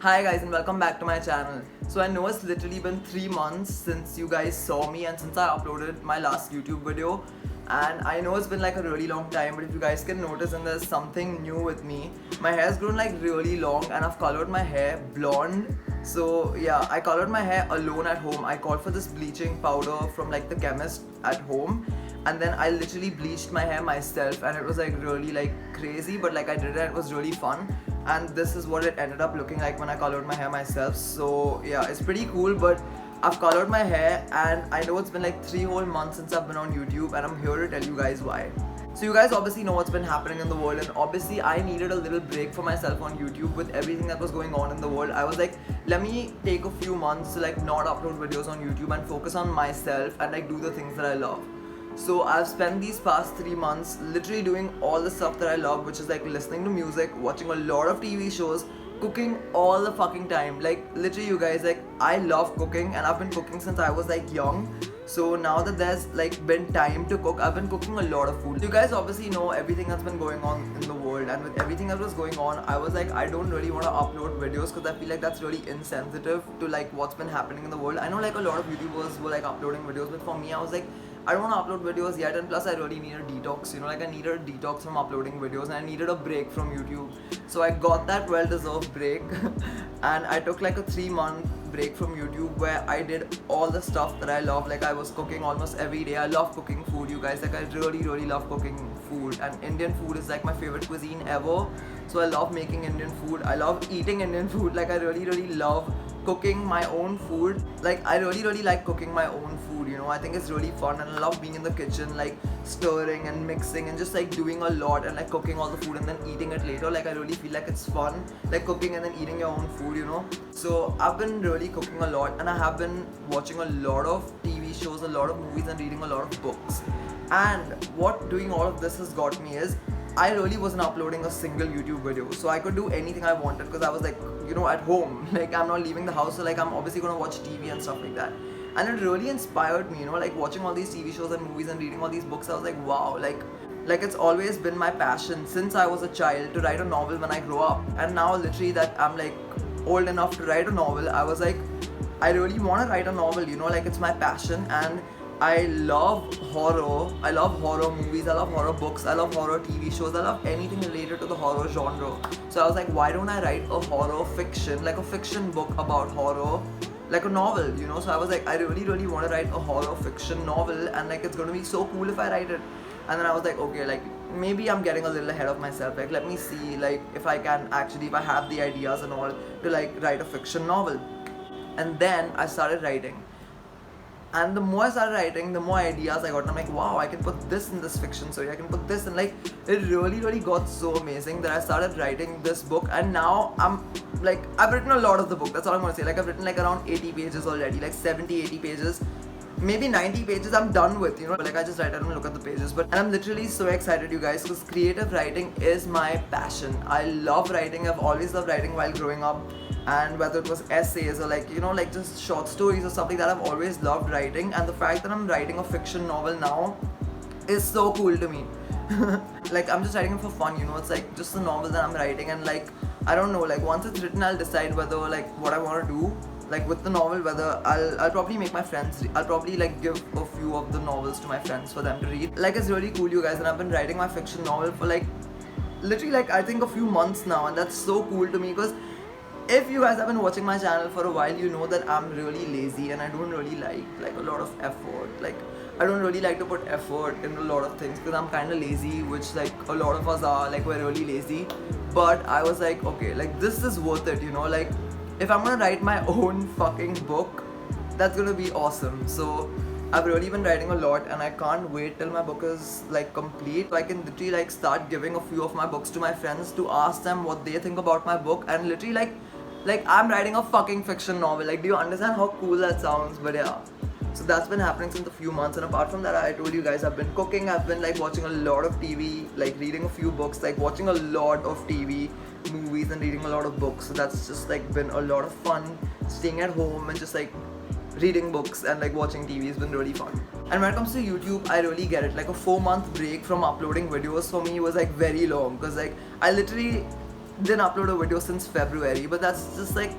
Hi guys and welcome back to my channel. So I know it's literally been 3 months since you guys saw me and since I uploaded my last YouTube video, and I know it's been like a really long time, but if you guys can notice, and there's something new with me. My hair's grown like really long and I've colored my hair blonde. So yeah, I colored my hair alone at home. I called for this bleaching powder from like the chemist at home, and then I literally bleached my hair myself, and it was like really like crazy, but like I did it and it was really fun. And this is what it ended up looking like when I colored my hair myself. So yeah, it's pretty cool. But I've colored my hair and I know it's been like 3 whole months since I've been on YouTube, and I'm here to tell you guys why. So you guys obviously know what's been happening in the world, and obviously I needed a little break for myself on YouTube with everything that was going on in the world. I was like, let me take a few months to like not upload videos on YouTube and focus on myself and like do the things that I love. So I've spent these past 3 months literally doing all the stuff that I love, which is like listening to music, watching a lot of TV shows, cooking all the fucking time. Like literally you guys, like I love cooking and I've been cooking since I was like young. So now that there's like been time to cook, I've been cooking a lot of food. You guys obviously know everything that's been going on in the world, and with everything that was going on, I was like, I don't really want to upload videos because I feel like that's really insensitive to like what's been happening in the world. I know like a lot of YouTubers were like uploading videos, but for me I was like, I don't want to upload videos yet, and plus I really need a detox, like I needed a detox from uploading videos and I needed a break from YouTube. So I got that well-deserved break and I took like a 3-month break from YouTube where I did all the stuff that I love. Like I was cooking almost every day. I love cooking food, you guys. Like I really love cooking food, and Indian food is like my favorite cuisine ever. So I love making Indian food. I love eating Indian food. Like I really love cooking my own food. Like I really like cooking my own food, I think it's really fun, and I love being in the kitchen, like stirring and mixing and just like doing a lot and like cooking all the food and then eating it later. Like I really feel like it's fun, like cooking and then eating your own food. So I've been really cooking a lot, and I have been watching a lot of TV shows, a lot of movies, and reading a lot of books. And what doing all of this has got me is I really wasn't uploading a single YouTube video, so I could do anything I wanted because I was like, at home. Like I'm not leaving the house, so like I'm obviously gonna watch TV and stuff like that. And it really inspired me, like watching all these TV shows and movies and reading all these books. I was like, wow, like it's always been my passion since I was a child to write a novel when I grow up. And now literally that I'm like old enough to write a novel, I was like, I really want to write a novel, like it's my passion. And I love horror. I love horror movies. I love horror books. I love horror TV shows. I love anything related to the horror genre. So I was like, why don't I write a horror fiction, like a fiction book about horror, like a novel, So I was like, I really want to write a horror fiction novel, and like it's going to be so cool if I write it. And then I was like, okay, like maybe I'm getting a little ahead of myself. Like let me see, like if I can actually, if I have the ideas and all to like write a fiction novel. And then I started writing. And the more I started writing, the more ideas I got. And I'm like, wow, I can put this in this fiction story. I can put this, and like it really got so amazing that I started writing this book. And now I've written a lot of the book. That's all I'm gonna say. Like I've written like around 80 pages already, like 70-80 pages. Maybe 90 pages I'm done with, But like I just write, I don't look at the pages. And I'm literally so excited, you guys, because creative writing is my passion. I love writing. I've always loved writing while growing up. And whether it was essays or like, like just short stories or something, that I've always loved writing. And the fact that I'm writing a fiction novel now is so cool to me. Like I'm just writing it for fun, It's like just a novel that I'm writing, and like I don't know, like once it's written, I'll decide whether like what I want to do. Like with the novel, whether I'll probably make my friends I'll probably like give a few of the novels to my friends for them to read. Like it's really cool, you guys, and I've been writing my fiction novel for like literally like I think a few months now, and that's so cool to me because if you guys have been watching my channel for a while, you know that I'm really lazy and I don't really like a lot of effort. Like I don't really like to put effort in a lot of things because I'm kind of lazy, which like a lot of us are, like we're really lazy. But I was like, okay, like this is worth it, like if I'm gonna write my own fucking book, that's gonna be awesome. So I've really been writing a lot, and I can't wait till my book is like complete, so I can literally like start giving a few of my books to my friends to ask them what they think about my book. And literally like I'm writing a fucking fiction novel. Like do you understand how cool that sounds? But yeah, so that's been happening since a few months. And apart from that, I told you guys I've been cooking, I've been like watching a lot of TV, like reading a few books, like watching a lot of TV, movies, and reading a lot of books. So that's just like been a lot of fun. Staying at home and just like reading books and like watching TV has been really fun. And when it comes to YouTube, I really get it. Like a 4-month break from uploading videos for me was like very long, because like I literally didn't upload a video since February, but that's just like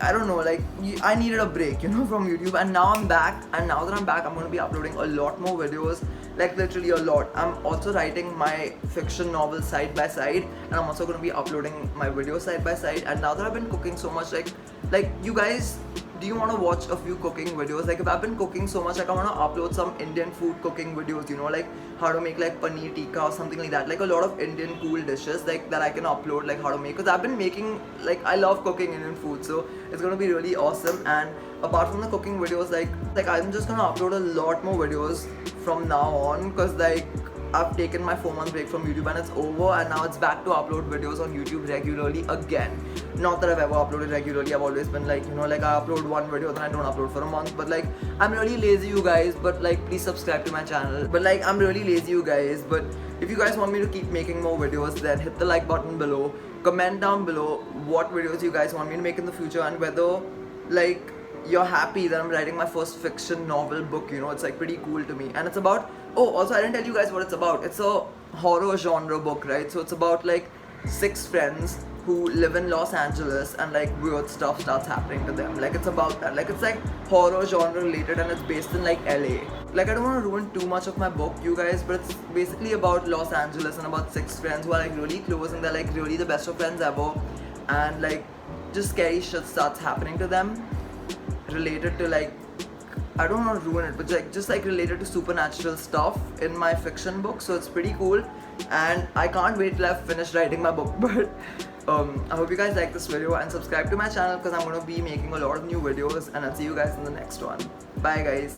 I don't know, like I needed a break, you know, from YouTube, and now I'm back. And now that I'm back, I'm going to be uploading a lot more videos, like literally a lot. I'm also writing my fiction novel side by side, and I'm also going to be uploading my video side by side. And now that I've been cooking so much, like you guys, do you want to watch a few cooking videos? Like if I've been cooking so much, like I want to upload some Indian food cooking videos, you know, like how to make like paneer tikka or something like that, like a lot of Indian cool dishes like that I can upload, like how to make, because I've been making, like I love cooking Indian food, so it's gonna be really awesome. And apart from the cooking videos, like I'm just gonna upload a lot more videos from now on, because like I've taken my 4-month break from YouTube and it's over, and now it's back to upload videos on YouTube regularly again. Not that I've ever uploaded regularly, I've always been like, you know, like I upload one video then I don't upload for a month, but like I'm really lazy, you guys, but like please subscribe to my channel. But like I'm really lazy, you guys, but if you guys want me to keep making more videos, then hit the like button below, comment down below what videos you guys want me to make in the future, and whether like you're happy that I'm writing my first fiction novel book, you know, it's like pretty cool to me. And it's about, oh also I didn't tell you guys what it's about. It's a horror genre book, right? So it's about like 6 friends who live in Los Angeles, and like weird stuff starts happening to them. Like it's about that, like it's like horror genre related, and it's based in like LA. Like I don't want to ruin too much of my book, you guys, but it's basically about Los Angeles and about 6 friends who are like really close, and they're like really the best of friends ever, and like just scary shit starts happening to them related to like, I don't want to ruin it, but like just like related to supernatural stuff in my fiction book. So it's pretty cool, and I can't wait till I've finished writing my book. But I hope you guys like this video and subscribe to my channel, because I'm going to be making a lot of new videos, and I'll see you guys in the next one. Bye guys.